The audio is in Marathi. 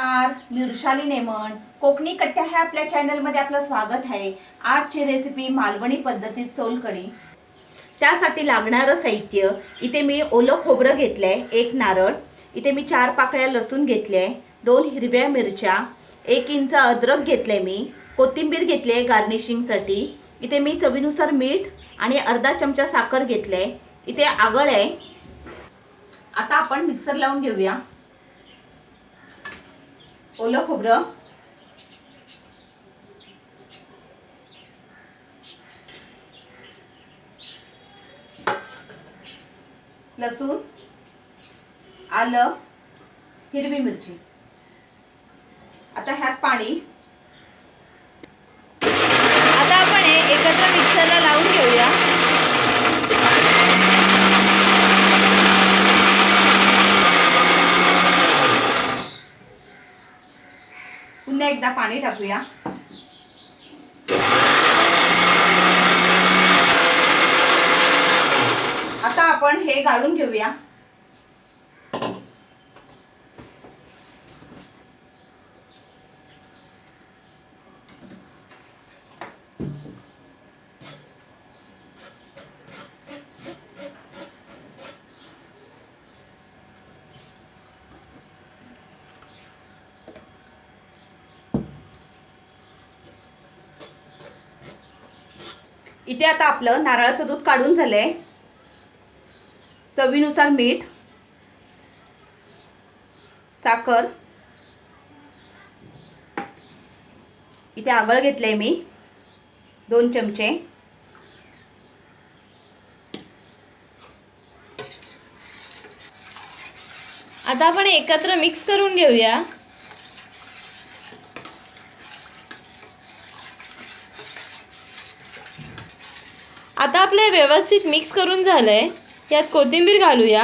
नमस्कार, मी वृषाली नेमन. कोकणी कट्ट्या ह्या आपल्या चॅनलमध्ये आपलं स्वागत आहे. आजची रेसिपी मालवणी पद्धतीत सोलकढी. त्यासाठी लागणारं साहित्य, इथे मी ओलं खोबरं घेतलंय, 1 नारळ, इथे मी 4 पाकळ्या लसूण घेतले, 2 हिरव्या मिरच्या, 1 इंच अद्रक घेतले, मी कोथिंबीर घेतली गार्निशिंगसाठी, इथे मी चवीनुसार मीठ आणि अर्धा चमचा साखर घेतले, इथे आगळ आहे. आता आपण मिक्सर लावून घेऊया. ओलं खोबरं, लसूण, आलं, हिरवी मिरची. आता ह्यात पाणी. आता आपण हे एकत्र मिक्सरला लावून घेऊया. पुन्हा एकदा पाणी टाकूया. आता आपण हे गाळून घेऊया. इथे आता आपलं नारळाचं दूध काढून झालंय. चवीनुसार मीठ, साखर, इथे आगळ घेतलंय मी 2 चमचे. आता आपण एकत्र मिक्स करून घेऊया. आता आपले व्यवस्थित मिक्स करून झालंय. यात कोथिंबीर घालूया.